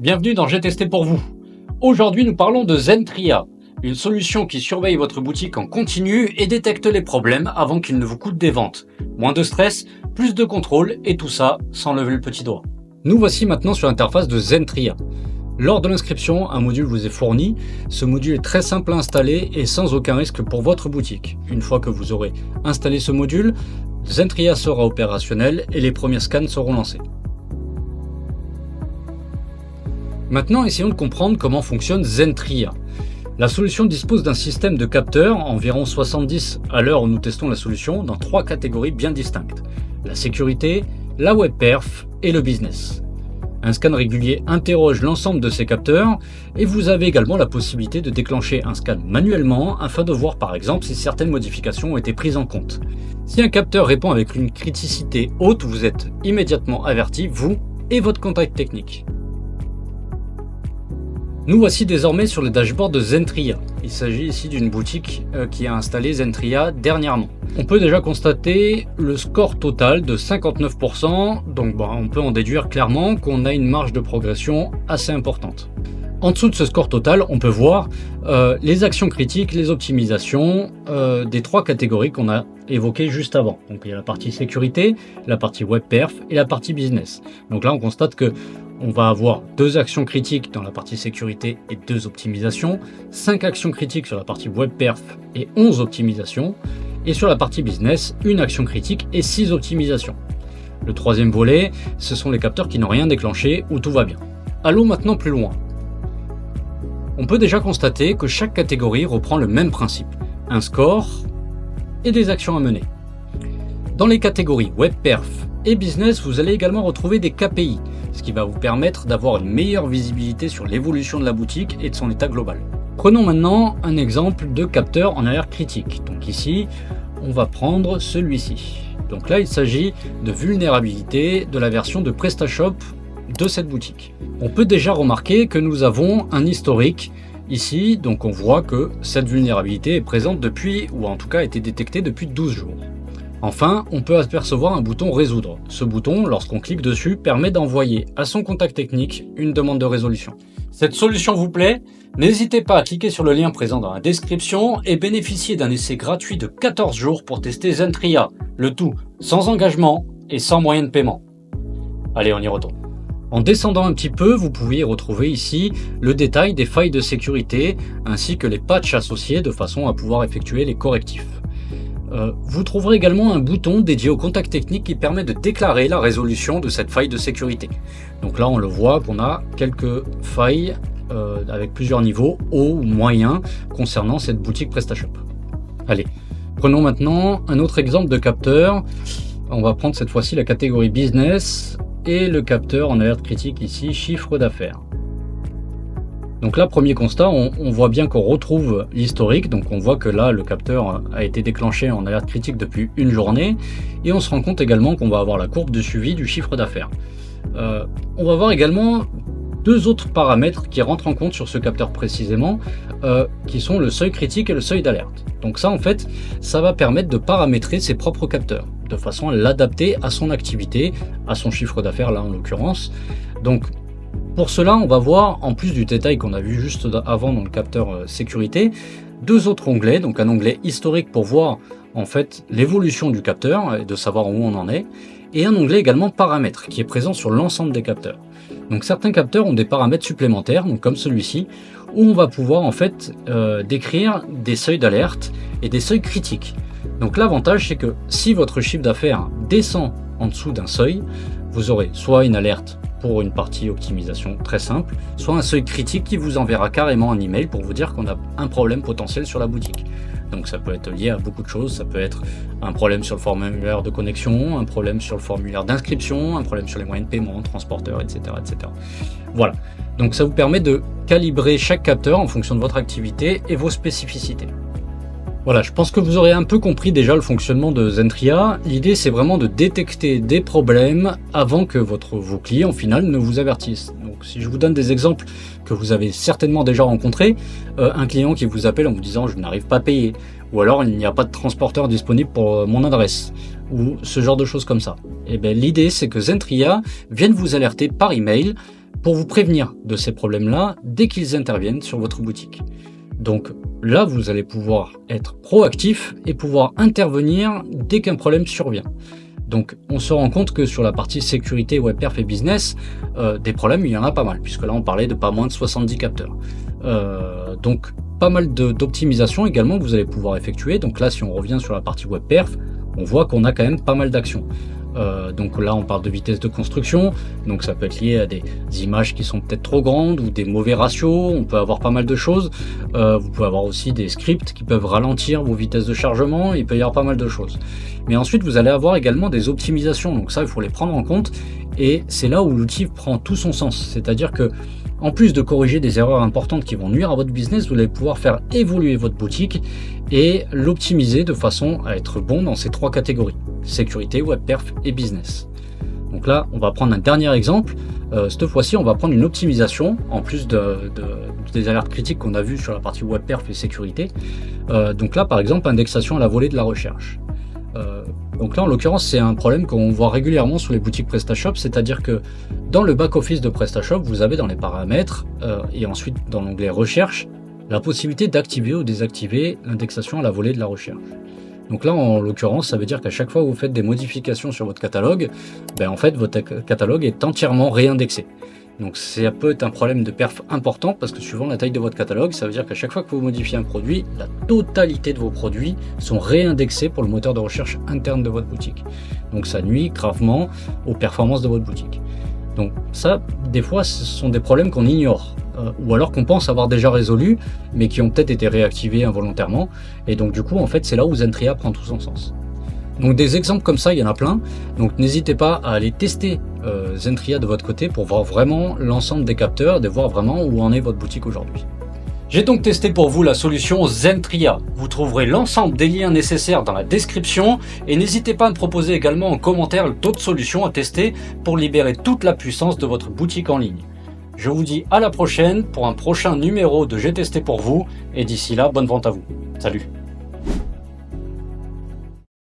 Bienvenue dans J'ai testé pour vous. Aujourd'hui, nous parlons de Zentria, une solution qui surveille votre boutique en continu et détecte les problèmes avant qu'ils ne vous coûtent des ventes. Moins de stress, plus de contrôle et tout ça sans lever le petit doigt. Nous voici maintenant sur l'interface de Zentria. Lors de l'inscription, un module vous est fourni. Ce module est très simple à installer et sans aucun risque pour votre boutique. Une fois que vous aurez installé ce module, Zentria sera opérationnel et les premiers scans seront lancés. Maintenant, essayons de comprendre comment fonctionne Zentria. La solution dispose d'un système de capteurs, environ 70 à l'heure où nous testons la solution, dans 3 catégories bien distinctes. La sécurité, la web perf et le business. Un scan régulier interroge l'ensemble de ces capteurs et vous avez également la possibilité de déclencher un scan manuellement afin de voir par exemple si certaines modifications ont été prises en compte. Si un capteur répond avec une criticité haute, vous êtes immédiatement averti, vous et votre contact technique. Nous voici désormais sur le dashboard de Zentria. Il s'agit ici d'une boutique qui a installé Zentria dernièrement. On peut déjà constater le score total de 59%, donc on peut en déduire clairement qu'on a une marge de progression assez importante. En dessous de ce score total, on peut voir les actions critiques, les optimisations des 3 catégories qu'on a évoquées juste avant. Donc il y a la partie sécurité, la partie web perf et la partie business. Donc là on constate que on va avoir 2 actions critiques dans la partie sécurité et 2 optimisations, 5 actions critiques sur la partie web perf et 11 optimisations, et sur la partie business, 1 action critique et 6 optimisations. Le troisième volet, ce sont les capteurs qui n'ont rien déclenché où tout va bien. Allons maintenant plus loin. On peut déjà constater que chaque catégorie reprend le même principe, un score et des actions à mener. Dans les catégories web perf et business, vous allez également retrouver des KPI, ce qui va vous permettre d'avoir une meilleure visibilité sur l'évolution de la boutique et de son état global. Prenons maintenant un exemple de capteur en alerte critique. Donc ici, on va prendre celui-ci. Donc là, il s'agit de vulnérabilité de la version de PrestaShop de cette boutique. On peut déjà remarquer que nous avons un historique ici, donc on voit que cette vulnérabilité est présente depuis, ou en tout cas a été détectée depuis 12 jours. Enfin, on peut apercevoir un bouton résoudre. Ce bouton, lorsqu'on clique dessus, permet d'envoyer à son contact technique une demande de résolution. Cette solution vous plaît? N'hésitez pas à cliquer sur le lien présent dans la description et bénéficier d'un essai gratuit de 14 jours pour tester Zentria, le tout sans engagement et sans moyen de paiement. Allez, on y retourne. En descendant un petit peu, vous pouvez retrouver ici le détail des failles de sécurité ainsi que les patchs associés de façon à pouvoir effectuer les correctifs. Vous trouverez également un bouton dédié au contact technique qui permet de déclarer la résolution de cette faille de sécurité. Donc là on le voit qu'on a quelques failles avec plusieurs niveaux, haut ou moyen, concernant cette boutique PrestaShop. Allez, prenons maintenant un autre exemple de capteur. On va prendre cette fois-ci la catégorie business et le capteur en alerte critique ici, chiffre d'affaires. Donc là, premier constat, on voit bien qu'on retrouve l'historique, donc on voit que là, le capteur a été déclenché en alerte critique depuis une journée, et on se rend compte également qu'on va avoir la courbe de suivi du chiffre d'affaires. On va voir également 2 autres paramètres qui rentrent en compte sur ce capteur précisément, qui sont le seuil critique et le seuil d'alerte. Donc ça, en fait, ça va permettre de paramétrer ses propres capteurs, de façon à l'adapter à son activité, à son chiffre d'affaires là en l'occurrence. Donc pour cela, on va voir, en plus du détail qu'on a vu juste avant dans le capteur sécurité, 2 autres onglets, donc un onglet historique pour voir en fait l'évolution du capteur et de savoir où on en est, et un onglet également paramètres qui est présent sur l'ensemble des capteurs. Donc certains capteurs ont des paramètres supplémentaires, donc comme celui-ci, où on va pouvoir en fait décrire des seuils d'alerte et des seuils critiques. Donc l'avantage c'est que si votre chiffre d'affaires descend en dessous d'un seuil, vous aurez soit une alerte pour une partie optimisation très simple, soit un seuil critique qui vous enverra carrément un email pour vous dire qu'on a un problème potentiel sur la boutique. Donc ça peut être lié à beaucoup de choses, ça peut être un problème sur le formulaire de connexion, un problème sur le formulaire d'inscription, un problème sur les moyens de paiement, transporteur, etc., etc. Voilà, donc ça vous permet de calibrer chaque capteur en fonction de votre activité et vos spécificités. Voilà, je pense que vous aurez un peu compris déjà le fonctionnement de Zentria. L'idée, c'est vraiment de détecter des problèmes avant que vos clients, au final, ne vous avertissent. Donc, si je vous donne des exemples que vous avez certainement déjà rencontrés, un client qui vous appelle en vous disant « je n'arrive pas à payer » ou alors « il n'y a pas de transporteur disponible pour mon adresse » ou ce genre de choses comme ça. Et bien, l'idée, c'est que Zentria vienne vous alerter par email pour vous prévenir de ces problèmes-là dès qu'ils interviennent sur votre boutique. Donc là, vous allez pouvoir être proactif et pouvoir intervenir dès qu'un problème survient. Donc on se rend compte que sur la partie sécurité, webperf et business, des problèmes, il y en a pas mal, puisque là on parlait de pas moins de 70 capteurs. Donc pas mal d'optimisation également que vous allez pouvoir effectuer. Donc là, si on revient sur la partie webperf, on voit qu'on a quand même pas mal d'actions. Donc là on parle de vitesse de construction, donc ça peut être lié à des images qui sont peut-être trop grandes ou des mauvais ratios, on peut avoir pas mal de choses. Vous pouvez avoir aussi des scripts qui peuvent ralentir vos vitesses de chargement, il peut y avoir pas mal de choses. Mais ensuite vous allez avoir également des optimisations, donc ça il faut les prendre en compte, et c'est là où l'outil prend tout son sens. C'est-à-dire que en plus de corriger des erreurs importantes qui vont nuire à votre business, vous allez pouvoir faire évoluer votre boutique et l'optimiser de façon à être bon dans ces trois catégories: sécurité, webperf et business. Donc là, on va prendre un dernier exemple. Cette fois-ci, on va prendre une optimisation, en plus des alertes critiques qu'on a vues sur la partie webperf et sécurité. Donc là, par exemple, indexation à la volée de la recherche. Donc là, en l'occurrence, c'est un problème qu'on voit régulièrement sur les boutiques PrestaShop, c'est-à-dire que dans le back-office de PrestaShop, vous avez dans les paramètres et ensuite dans l'onglet recherche, la possibilité d'activer ou désactiver l'indexation à la volée de la recherche. Donc là, en l'occurrence, ça veut dire qu'à chaque fois que vous faites des modifications sur votre catalogue, en fait, votre catalogue est entièrement réindexé. Donc ça peut être un problème de perf important parce que suivant la taille de votre catalogue, ça veut dire qu'à chaque fois que vous modifiez un produit, la totalité de vos produits sont réindexés pour le moteur de recherche interne de votre boutique. Donc ça nuit gravement aux performances de votre boutique. Donc ça, des fois, ce sont des problèmes qu'on ignore ou alors qu'on pense avoir déjà résolus, mais qui ont peut-être été réactivés involontairement. Et donc du coup, en fait, c'est là où Zentria prend tout son sens. Donc des exemples comme ça, il y en a plein. Donc n'hésitez pas à aller tester Zentria de votre côté pour voir vraiment l'ensemble des capteurs, de voir vraiment où en est votre boutique aujourd'hui. J'ai donc testé pour vous la solution Zentria. Vous trouverez l'ensemble des liens nécessaires dans la description et n'hésitez pas à me proposer également en commentaire d'autres solutions à tester pour libérer toute la puissance de votre boutique en ligne. Je vous dis à la prochaine pour un prochain numéro de J'ai testé pour vous et d'ici là, bonne vente à vous. Salut!